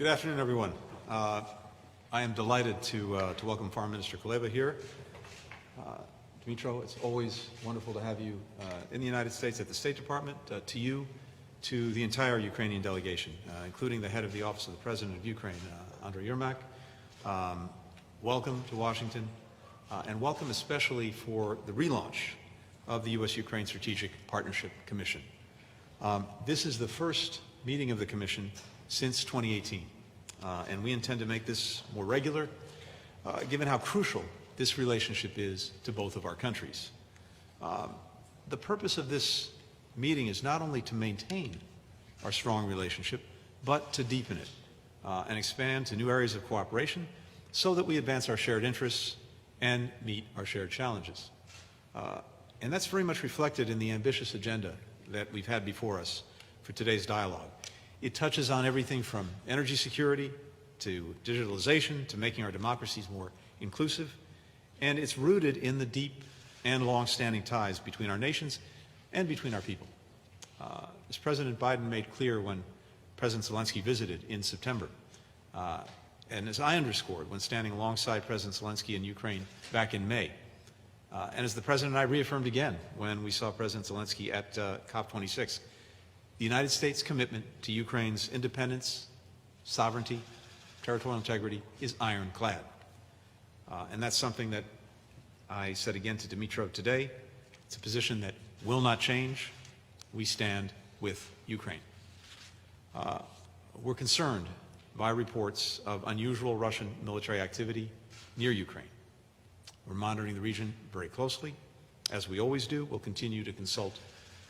Good afternoon, everyone. I am delighted to welcome Foreign Minister Kuleba here. Dmytro, it's always wonderful to have you in the United States at the State Department, to you, to the entire Ukrainian delegation, including the head of the Office of the President of Ukraine, Andriy Yermak. Welcome to Washington, and welcome especially for the relaunch of the U.S.-Ukraine Strategic Partnership Commission. This is the first meeting of the Commission since 2018, and we intend to make this more regular, given how crucial this relationship is to both of our countries. The purpose of this meeting is not only to maintain our strong relationship, but to deepen it and expand to new areas of cooperation so that we advance our shared interests and meet our shared challenges. And that's very much reflected in the ambitious agenda that we've had before us for today's dialogue. It touches on everything from energy security to digitalization to making our democracies more inclusive, and it's rooted in the deep and long-standing ties between our nations and between our people. As President Biden made clear when President Zelensky visited in September, and as I underscored when standing alongside President Zelensky in Ukraine back in May, and as the President and I reaffirmed again when we saw President Zelensky at COP26, the United States' commitment to Ukraine's independence, sovereignty, territorial integrity is ironclad. And that's something that I said again to Dmytro today. It's a position that will not change. We stand with Ukraine. We're concerned by reports of unusual Russian military activity near Ukraine. We're monitoring the region very closely. As we always do, we'll continue to consult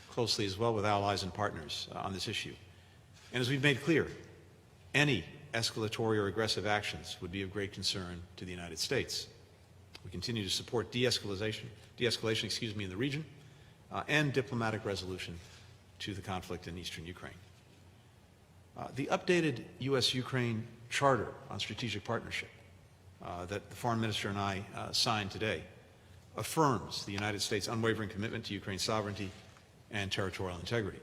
closely as well with allies and partners on this issue. And as we've made clear, any escalatory or aggressive actions would be of great concern to the United States. We continue to support de-escalation in the region and diplomatic resolution to the conflict in eastern Ukraine. The updated U.S.-Ukraine Charter on Strategic Partnership that the Foreign Minister and I signed today affirms the United States' unwavering commitment to Ukraine's sovereignty and territorial integrity.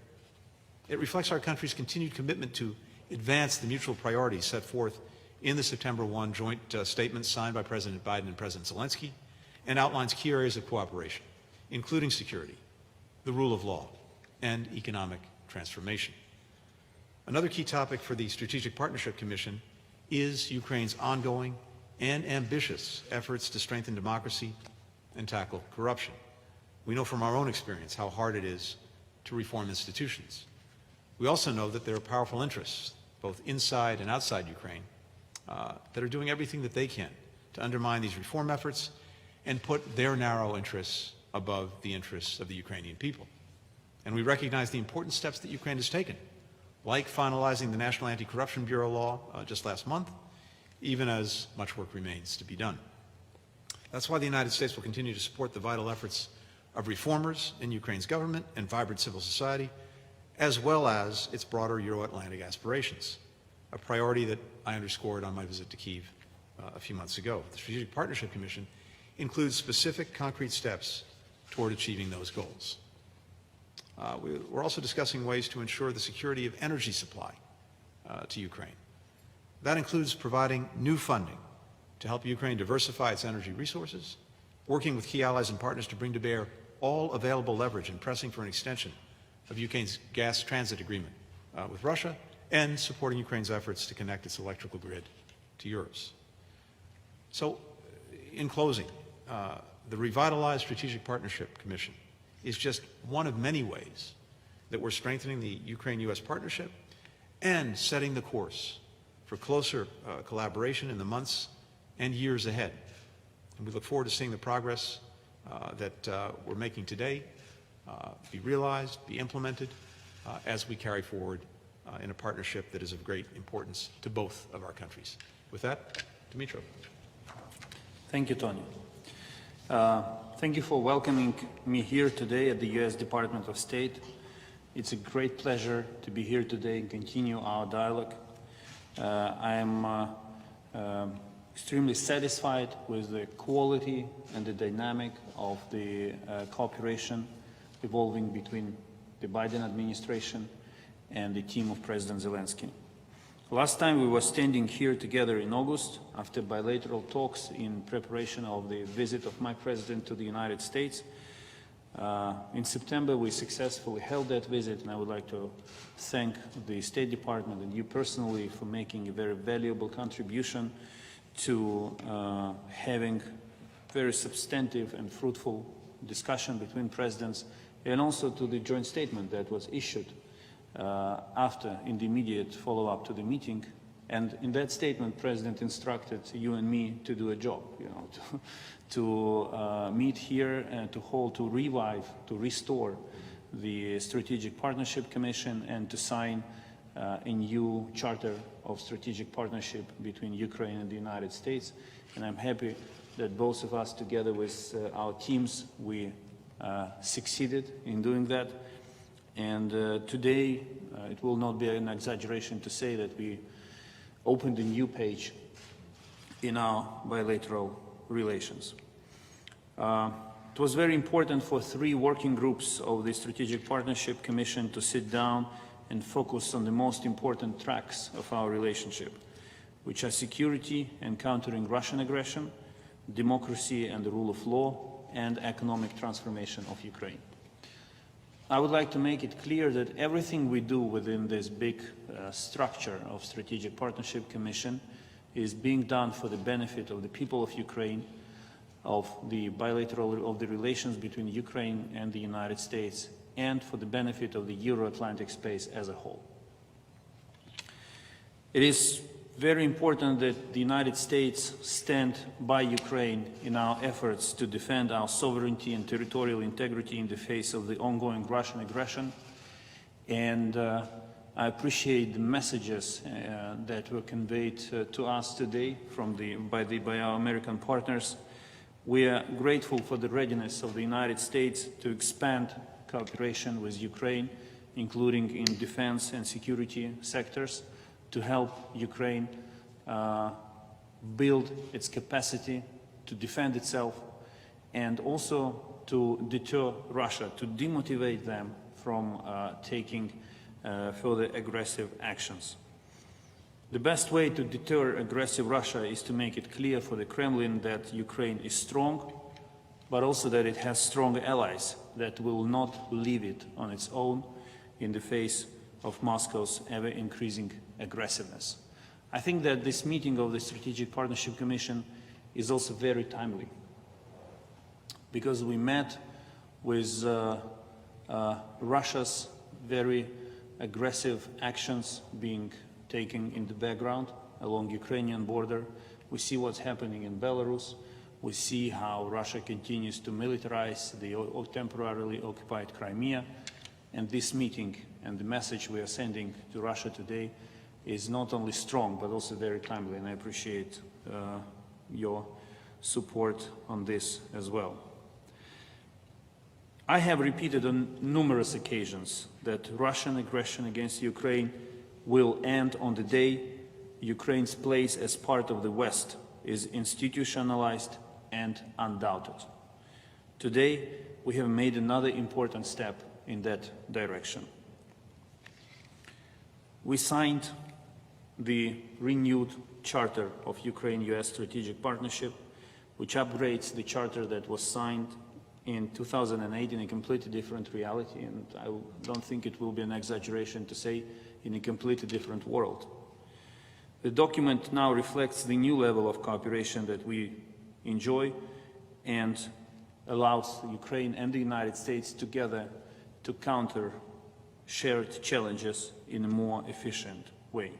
It reflects our country's continued commitment to advance the mutual priorities set forth in the September 1 joint statement signed by President Biden and President Zelensky, and outlines key areas of cooperation, including security, the rule of law, and economic transformation. Another key topic for the Strategic Partnership Commission is Ukraine's ongoing and ambitious efforts to strengthen democracy and tackle corruption. We know from our own experience how hard it is to reform institutions. We also know that there are powerful interests, both inside and outside Ukraine, that are doing everything that they can to undermine these reform efforts and put their narrow interests above the interests of the Ukrainian people. And we recognize the important steps that Ukraine has taken, like finalizing the National Anti-Corruption Bureau law just last month, even as much work remains to be done. That's why the United States will continue to support the vital efforts of reformers in Ukraine's government and vibrant civil society, as well as its broader Euro-Atlantic aspirations, a priority that I underscored on my visit to Kyiv a few months ago. The Strategic Partnership Commission includes specific concrete steps toward achieving those goals. We're also discussing ways to ensure the security of energy supply to Ukraine. That includes providing new funding to help Ukraine diversify its energy resources, working with key allies and partners to bring to bear all available leverage and pressing for an extension of Ukraine's gas transit agreement with Russia, and supporting Ukraine's efforts to connect its electrical grid to Europe's. So, in closing, the revitalized Strategic Partnership Commission is just one of many ways that we're strengthening the Ukraine-U.S. partnership and setting the course for closer collaboration in the months and years ahead. And we look forward to seeing the progress that we're making today be realized, be implemented as we carry forward in a partnership that is of great importance to both of our countries. With that, Dmytro. Thank you, Tony. Thank you for welcoming me here today at the U.S. Department of State. It's a great pleasure to be here today and continue our dialogue. I am extremely satisfied with the quality and the dynamic of the cooperation evolving between the Biden administration and the team of President Zelensky. Last time we were standing here together in August after bilateral talks in preparation of the visit of my president to the United States. In September, we successfully held that visit, and I would like to thank the State Department and you personally for making a very valuable contribution to having very substantive and fruitful discussion between presidents, and also to the joint statement that was issued in the immediate follow-up to the meeting. And in that statement, President instructed you and me to do a job, to meet here and to revive, to restore the Strategic Partnership Commission and to sign a new charter of strategic partnership between Ukraine and the United States. And I'm happy that both of us, together with our teams, we succeeded in doing that. And today, it will not be an exaggeration to say that we opened a new page in our bilateral relations. It was very important for 3 working groups of the Strategic Partnership Commission to sit down and focus on the most important tracks of our relationship, which are security and countering Russian aggression, democracy and the rule of law, and economic transformation of Ukraine. I would like to make it clear that everything we do within this big structure of Strategic Partnership Commission is being done for the benefit of the people of Ukraine, of the relations between Ukraine and the United States, and for the benefit of the Euro-Atlantic space as a whole. It is very important that the United States stand by Ukraine in our efforts to defend our sovereignty and territorial integrity in the face of the ongoing Russian aggression. And I appreciate the messages that were conveyed to us today by our American partners. We are grateful for the readiness of the United States to expand cooperation with Ukraine, including in defense and security sectors, to help Ukraine build its capacity to defend itself, and also to deter Russia, to demotivate them from taking further aggressive actions. The best way to deter aggressive Russia is to make it clear for the Kremlin that Ukraine is strong, but also that it has strong allies that will not leave it on its own in the face of Moscow's ever-increasing aggressiveness. I think that this meeting of the Strategic Partnership Commission is also very timely, because we met with Russia's very aggressive actions being taken in the background along Ukrainian border. We see what's happening in Belarus. We see how Russia continues to militarize the temporarily occupied Crimea. And this meeting and the message we are sending to Russia today is not only strong, but also very timely, and I appreciate your support on this as well. I have repeated on numerous occasions that Russian aggression against Ukraine will end on the day Ukraine's place as part of the West is institutionalized and undoubted. Today, we have made another important step in that direction. We signed the renewed Charter of Ukraine-US Strategic Partnership, which upgrades the charter that was signed in 2008 in a completely different reality, and I don't think it will be an exaggeration to say in a completely different world. The document now reflects the new level of cooperation that we enjoy and allows Ukraine and the United States together to counter shared challenges in a more efficient way.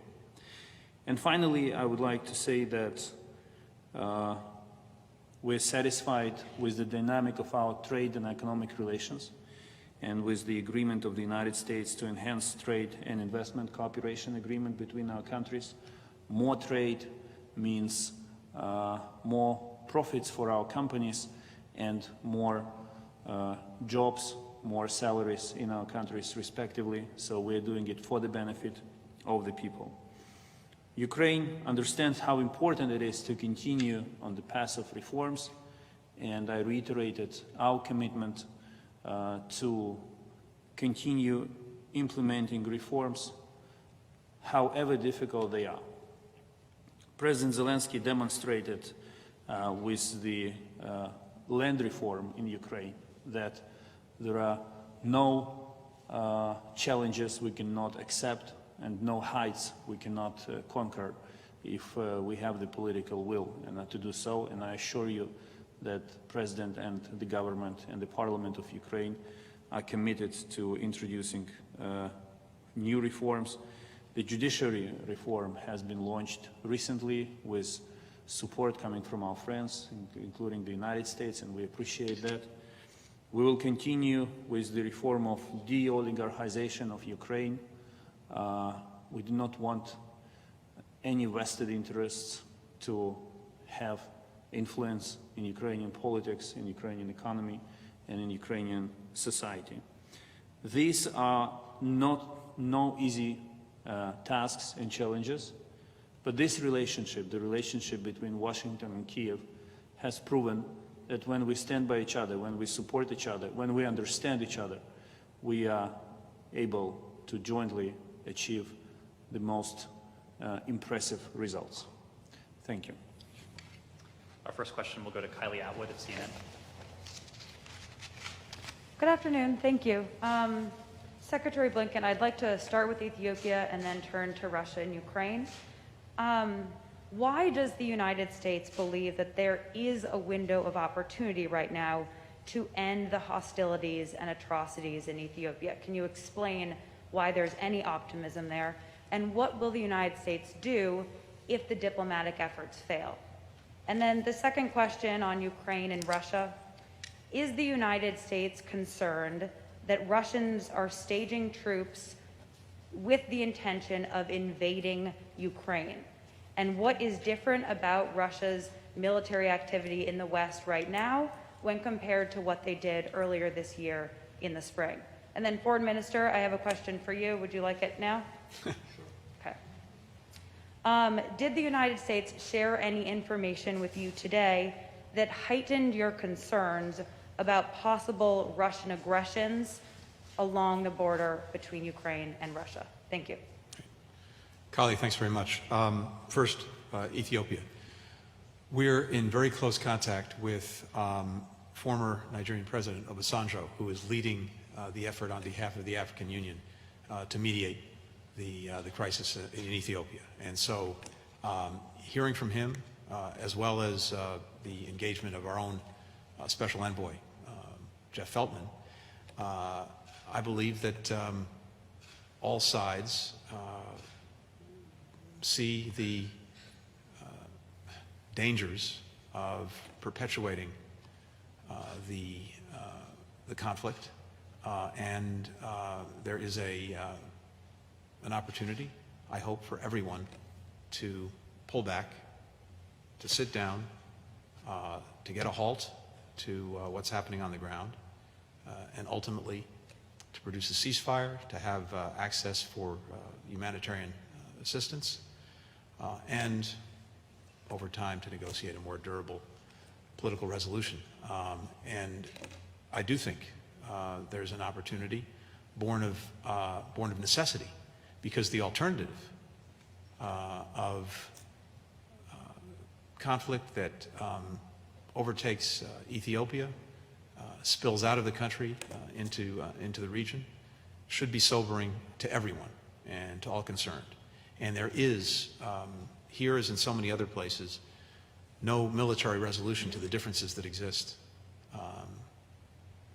And finally, I would like to say that we're satisfied with the dynamic of our trade and economic relations and with the agreement of the United States to enhance trade and investment cooperation agreement between our countries. More trade means more profits for our companies and more jobs, more salaries in our countries respectively, so we're doing it for the benefit of the people. Ukraine understands how important it is to continue on the path of reforms, and I reiterated our commitment to continue implementing reforms, however difficult they are. President Zelensky demonstrated with the land reform in Ukraine that there are no challenges we cannot accept and no heights we cannot conquer if we have the political will to do so. And I assure you that President and the government and the Parliament of Ukraine are committed to introducing new reforms. The judiciary reform has been launched recently with support coming from our friends, including the United States, and we appreciate that. We will continue with the reform of de-oligarchization of Ukraine. We do not want any vested interests to have influence in Ukrainian politics, in Ukrainian economy, and in Ukrainian society. These are no easy tasks and challenges, but this relationship, the relationship between Washington and Kiev, has proven that when we stand by each other, when we support each other, when we understand each other, we are able to jointly achieve the most impressive results. Thank you. Our first question will go to Kylie Atwood at CNN. Good afternoon. Thank you. Secretary Blinken, I'd like to start with Ethiopia and then turn to Russia and Ukraine. Why does the United States believe that there is a window of opportunity right now to end the hostilities and atrocities in Ethiopia? Can you explain why there's any optimism there? And what will the United States do if the diplomatic efforts fail? And then the second question on Ukraine and Russia. Is the United States concerned that Russians are staging troops with the intention of invading Ukraine? And what is different about Russia's military activity in the West right now when compared to what they did earlier this year in the spring? And then, Foreign Minister, I have a question for you. Would you like it now? Sure. Okay. Did the United States share any information with you today that heightened your concerns about possible Russian aggressions along the border between Ukraine and Russia? Thank you. Kali, thanks very much. First, Ethiopia. We're in very close contact with former Nigerian President Obasanjo, who is leading the effort on behalf of the African Union to mediate the crisis in Ethiopia. And so hearing from him, as well as the engagement of our own special envoy, Jeff Feltman, I believe that all sides see the dangers of perpetuating the conflict, and there is an opportunity, I hope, for everyone to pull back, to sit down, to get a halt to what's happening on the ground, and ultimately to produce a ceasefire, to have access for humanitarian assistance, and over time to negotiate a more durable political resolution. And I do think there's an opportunity born of necessity, because the alternative of conflict that overtakes Ethiopia, spills out of the country into the region, should be sobering to everyone and to all concerned. And there is, here as in so many other places, no military resolution to the differences that exist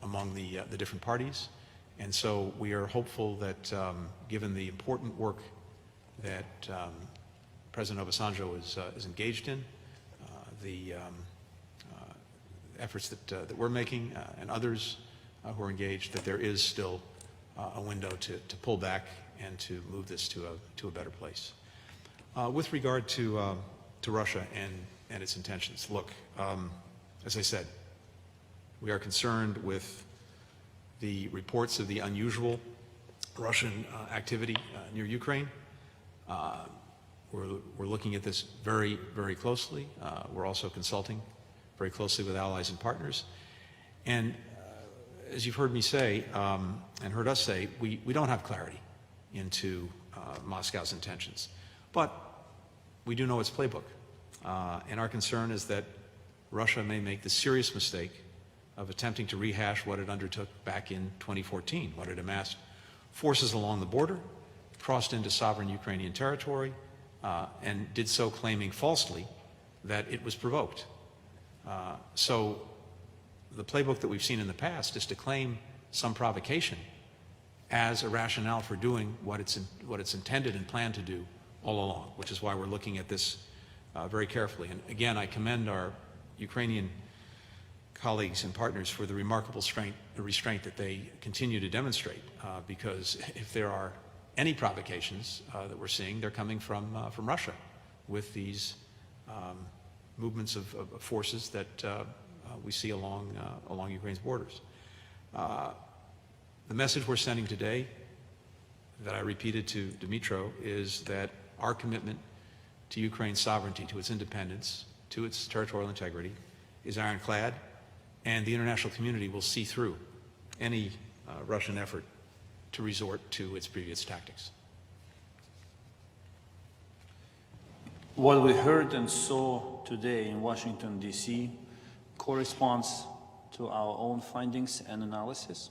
among the different parties. And so we are hopeful that given the important work that President Obasanjo is engaged in, the efforts that we're making and others who are engaged, that there is still a window to pull back and to move this to a better place. With regard to Russia and its intentions, look, as I said, we are concerned with the reports of the unusual Russian activity near Ukraine. We're looking at this very, very closely. We're also consulting very closely with allies and partners. And as you've heard me say, and heard us say, we don't have clarity into Moscow's intentions. But we do know its playbook. And our concern is that Russia may make the serious mistake of attempting to rehash what it undertook back in 2014, when it amassed forces along the border, crossed into sovereign Ukrainian territory, and did so claiming falsely that it was provoked. So the playbook that we've seen in the past is to claim some provocation as a rationale for doing what it's intended and planned to do all along, which is why we're looking at this very carefully. And again, I commend our Ukrainian colleagues and partners for the remarkable restraint that they continue to demonstrate, because if there are any provocations that we're seeing, they're coming from Russia with these movements of forces that we see along Ukraine's borders. The message we're sending today, that I repeated to Dmytro, is that our commitment to Ukraine's sovereignty, to its independence, to its territorial integrity, is ironclad, and the international community will see through any Russian effort to resort to its previous tactics. What we heard and saw today in Washington, D.C. corresponds to our own findings and analysis,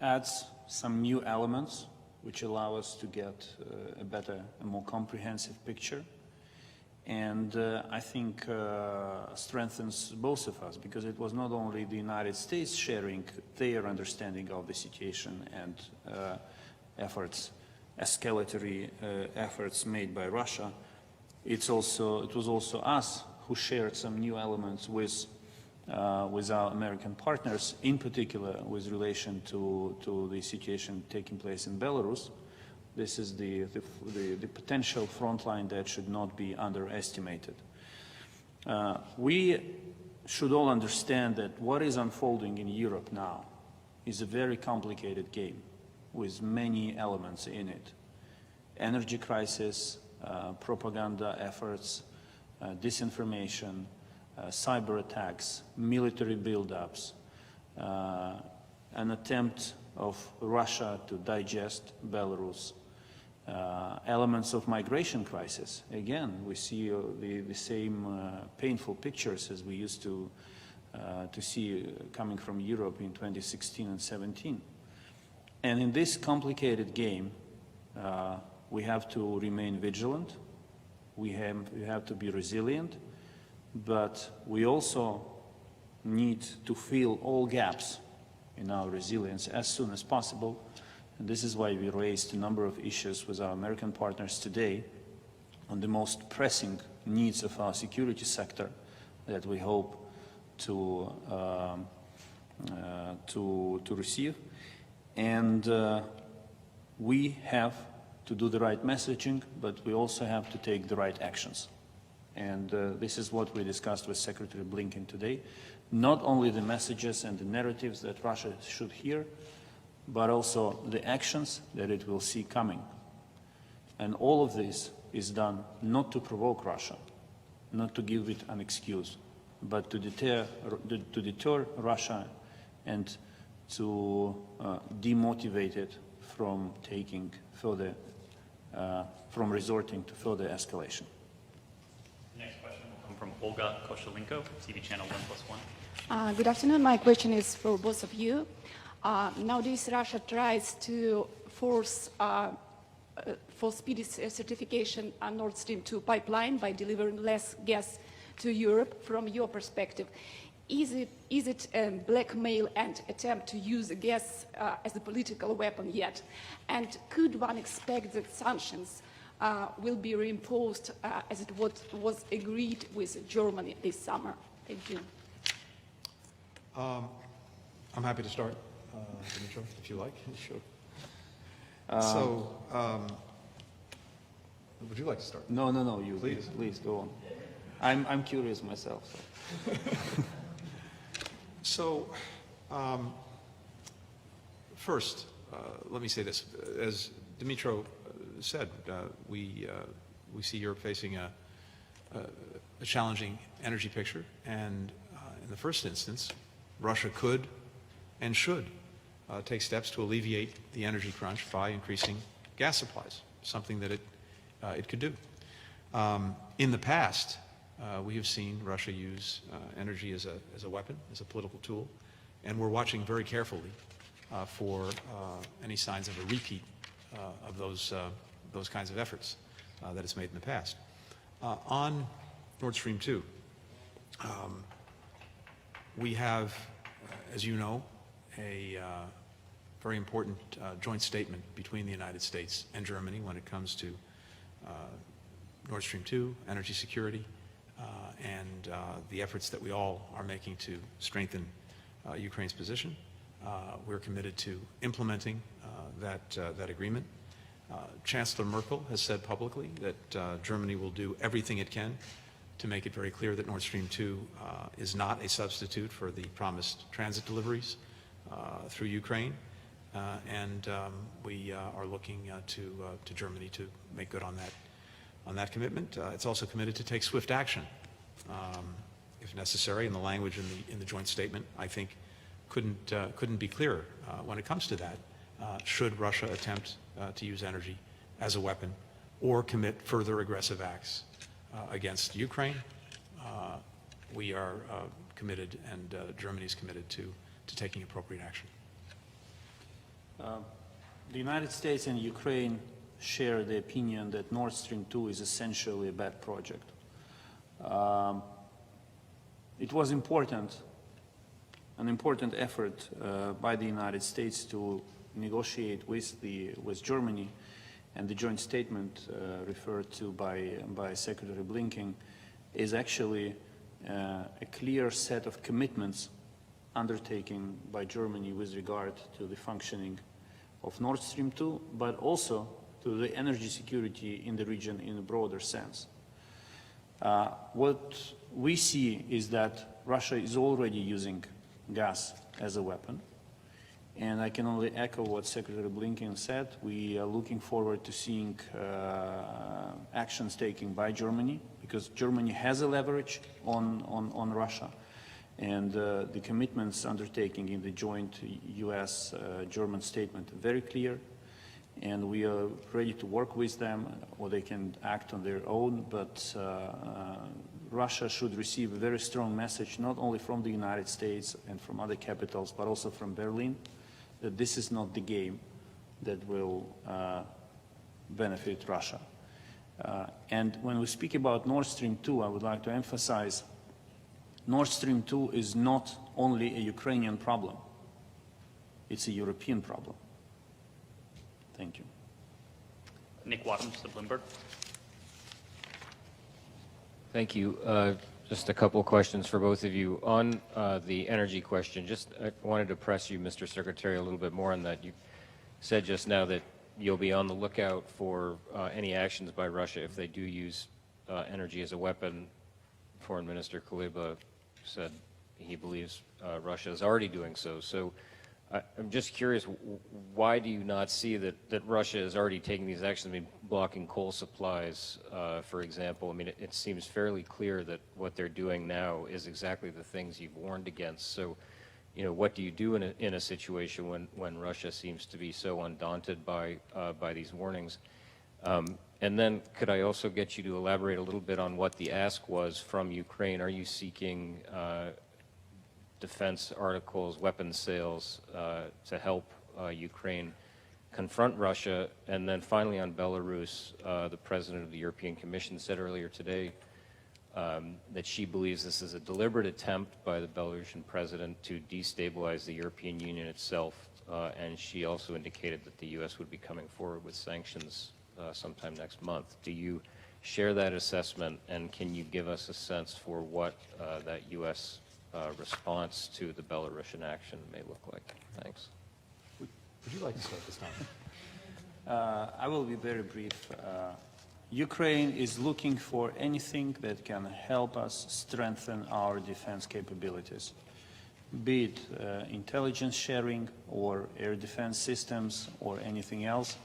adds some new elements which allow us to get a better and more comprehensive picture, and I think strengthens both of us, because it was not only the United States sharing their understanding of the situation and escalatory efforts made by Russia. It was also us who shared some new elements with our American partners, in particular with relation to the situation taking place in Belarus. This is the potential front line that should not be underestimated. We should all understand that what is unfolding in Europe now is a very complicated game with many elements in it. Energy crisis, propaganda efforts, disinformation, cyber attacks, military buildups, an attempt of Russia to digest Belarus, elements of migration crisis. Again, we see the same painful pictures as we used to see coming from Europe in 2016 and 17. And in this complicated game, we have to remain vigilant, we have to be resilient, but we also need to fill all gaps in our resilience as soon as possible. And this is why we raised a number of issues with our American partners today on the most pressing needs of our security sector that we hope to receive. And we have to do the right messaging, but we also have to take the right actions. And this is what we discussed with Secretary Blinken today. Not only the messages and the narratives that Russia should hear, but also the actions that it will see coming. And all of this is done not to provoke Russia, not to give it an excuse, but to deter Russia and to demotivate it from taking further, from resorting to further escalation. Next question will come from Olga Koshelenko, TV channel 1+1. Good afternoon. My question is for both of you. Nowadays, Russia tries to force for speedy certification on Nord Stream 2 pipeline by delivering less gas to Europe. From your perspective, is it a blackmail and attempt to use the gas as a political weapon yet? And could one expect that sanctions will be reimposed as it was agreed with Germany this summer? Thank you. I'm happy to start, Dmytro, if you like. Sure. Would you like to start? No, you Please go on. I'm curious myself. So, first, let me say this. As Dmytro said, we see Europe facing a challenging energy picture, and in the first instance, Russia could and should take steps to alleviate the energy crunch by increasing gas supplies, something that it could do. In the past, we have seen Russia use energy as a weapon, as a political tool, and we're watching very carefully for any signs of a repeat of those kinds of efforts that it's made in the past. On Nord Stream 2, we have, as you know, a very important joint statement between the United States and Germany when it comes to Nord Stream 2, energy security, and the efforts that we all are making to strengthen Ukraine's position. We're committed to implementing that agreement. Chancellor Merkel has said publicly that Germany will do everything it can to make it very clear that Nord Stream 2 is not a substitute for the promised transit deliveries through Ukraine. And we are looking to Germany to make good on that commitment. It's also committed to take swift action, if necessary. And the language in the joint statement, I think, couldn't be clearer when it comes to that. Should Russia attempt to use energy as a weapon or commit further aggressive acts against Ukraine, we are committed, and Germany is committed to taking appropriate action. The United States and Ukraine share the opinion that Nord Stream 2 is essentially a bad project. It was an important effort by the United States to negotiate with Germany, and the joint statement referred to by Secretary Blinken is actually a clear set of commitments undertaken by Germany with regard to the functioning of Nord Stream 2, but also to the energy security in the region in a broader sense. What we see is that Russia is already using gas as a weapon, and I can only echo what Secretary Blinken said. We are looking forward to seeing actions taken by Germany, because Germany has a leverage on Russia. And the commitments undertaken in the joint US-German statement are very clear, and we are ready to work with them, or they can act on their own, but Russia should receive a very strong message, not only from the United States and from other capitals, but also from Berlin, that this is not the game that will benefit Russia. And when we speak about Nord Stream 2, I would like to emphasize Nord Stream 2 is not only a Ukrainian problem, it's a European problem. Thank you. Nick Wadhams, the Bloomberg. Thank you. Just a couple of questions for both of you. On the energy question, I wanted to press you, Mr. Secretary, a little bit more on that. You said just now that you'll be on the lookout for any actions by Russia if they do use energy as a weapon. Foreign Minister Kuleba said he believes Russia is already doing so. So I'm just curious, why do you not see that Russia is already taking these actions? I mean, blocking coal supplies, for example. I mean, it seems fairly clear that what they're doing now is exactly the things you've warned against. So, you know, what do you do in a situation when Russia seems to be so undaunted by these warnings? And then could I also get you to elaborate a little bit on what the ask was from Ukraine? Are you seeking defense articles, weapons sales to help Ukraine confront Russia? And then finally on Belarus, the president of the European Commission said earlier today that she believes this is a deliberate attempt by the Belarusian president to destabilize the European Union itself. And she also indicated that the U.S. would be coming forward with sanctions sometime next month. Do you share that assessment, and can you give us a sense for what that U.S. Response to the Belarusian action may look like? Thanks. Would you like to start this time? I will be very brief. Ukraine is looking for anything that can help us strengthen our defense capabilities, be it intelligence sharing or air defense systems or anything else.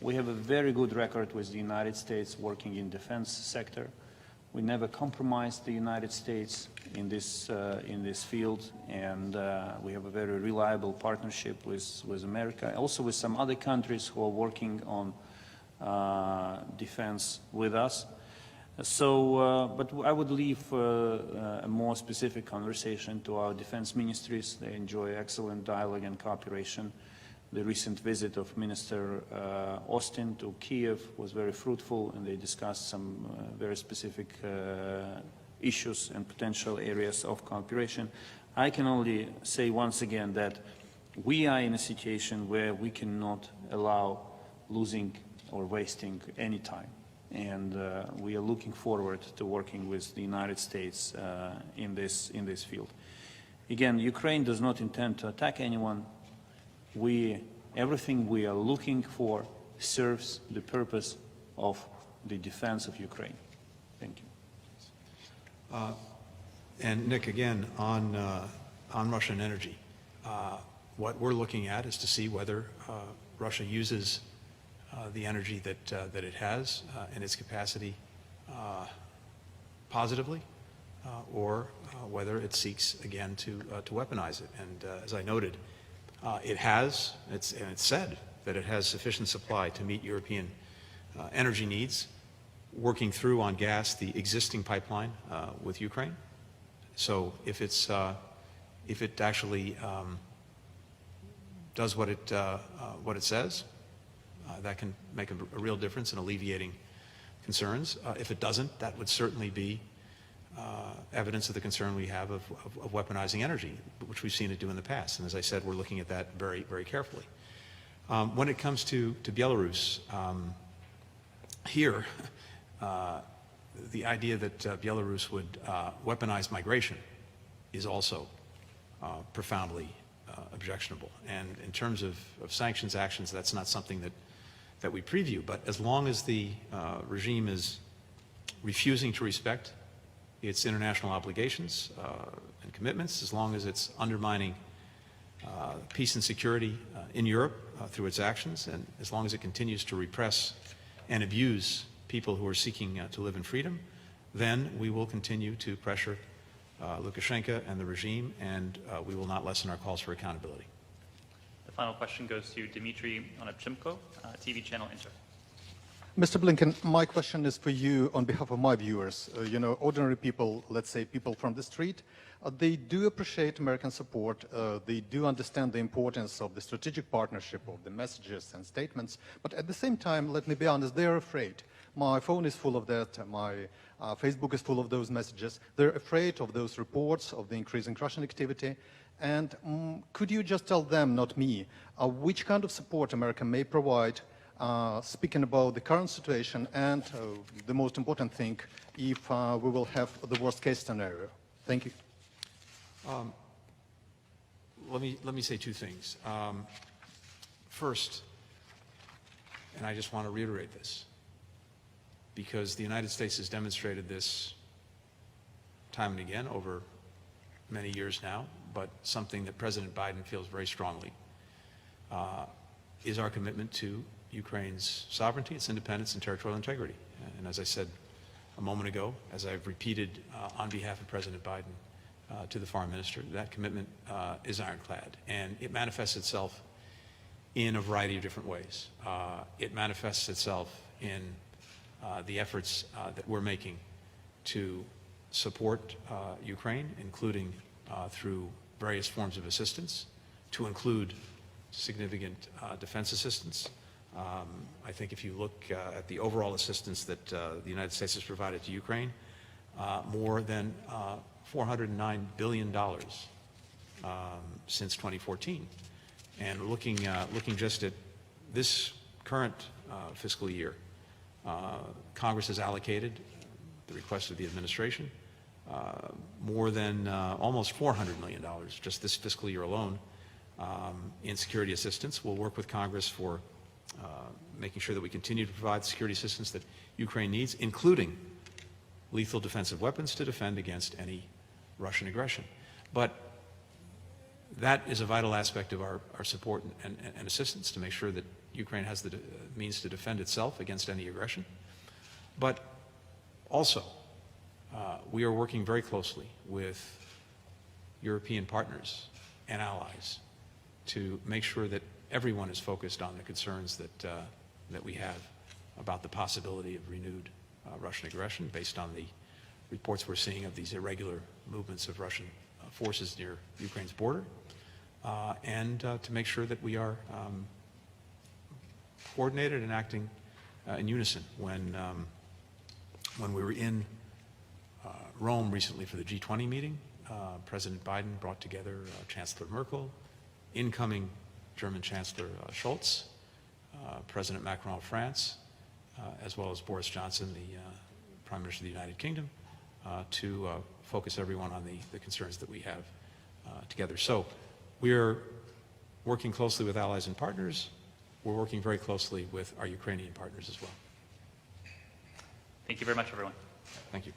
We have a very good record with the United States working in defense sector. We never compromised the United States in this field, and we have a very reliable partnership with America, also with some other countries who are working on defense with us. So, but I would leave a more specific conversation to our defense ministries. They enjoy excellent dialogue and cooperation. The recent visit of Minister Austin to Kiev was very fruitful, and they discussed some very specific issues and potential areas of cooperation. I can only say once again that we are in a situation where we cannot allow losing or wasting any time. And we are looking forward to working with the United States in this field. Again, Ukraine does not intend to attack anyone. Everything we are looking for serves the purpose of the defense of Ukraine. Thank you. And Nick, again, on Russian energy, what we're looking at is to see whether Russia uses the energy that it has in its capacity positively, or whether it seeks again to weaponize it. And as I noted, it's said that it has sufficient supply to meet European energy needs, working through on gas the existing pipeline with Ukraine. So if it actually does what it says, that can make a real difference in alleviating concerns. If it doesn't, that would certainly be evidence of the concern we have of weaponizing energy, which we've seen it do in the past. And as I said, we're looking at that very, very carefully. When it comes to Belarus, here, the idea that Belarus would weaponize migration is also profoundly objectionable. And in terms of sanctions actions, that's not something that we preview. But as long as the regime is refusing to respect its international obligations and commitments, as long as it's undermining peace and security in Europe through its actions, and as long as it continues to repress and abuse people who are seeking to live in freedom, then we will continue to pressure Lukashenko and the regime, and we will not lessen our calls for accountability. The final question goes to Dmitry Onachimko, TV channel Inter. Mr. Blinken, my question is for you on behalf of my viewers. Ordinary people, let's say people from the street, they do appreciate American support. They do understand the importance of the strategic partnership, of the messages and statements. But at the same time, let me be honest, they're afraid. My phone is full of that. My Facebook is full of those messages. They're afraid of those reports of the increasing Russian activity. And could you just tell them, not me, which kind of support America may provide, speaking about the current situation and the most important thing, if we will have the worst case scenario? Thank you. Let me say two things. First, and I just want to reiterate this, because the United States has demonstrated this time and again over many years now, but something that President Biden feels very strongly is our commitment to Ukraine's sovereignty, its independence, and territorial integrity. And as I said a moment ago, as I've repeated on behalf of President Biden to the foreign minister, that commitment is ironclad. And it manifests itself in a variety of different ways. It manifests itself in the efforts that we're making to support Ukraine, including through various forms of assistance, to include significant defense assistance. I think if you look at the overall assistance that the United States has provided to Ukraine, more than $409 billion since 2014. And looking just at this current fiscal year, Congress has allocated, the request of the administration, more than almost $400 million just this fiscal year alone in security assistance. We'll work with Congress for making sure that we continue to provide security assistance that Ukraine needs, including lethal defensive weapons to defend against any Russian aggression. But that is a vital aspect of our support and assistance to make sure that Ukraine has the means to defend itself against any aggression. But also, we are working very closely with European partners and allies to make sure that everyone is focused on the concerns that we have about the possibility of renewed Russian aggression based on the reports we're seeing of these irregular movements of Russian forces near Ukraine's border, and to make sure that we are coordinated and acting in unison. When we were in Rome recently for the G20 meeting, President Biden brought together Chancellor Merkel, incoming German Chancellor Scholz, President Macron of France, as well as Boris Johnson, the Prime Minister of the United Kingdom, to focus everyone on the concerns that we have together. So we are working closely with allies and partners. We're working very closely with our Ukrainian partners as well. Thank you very much, everyone. Thank you.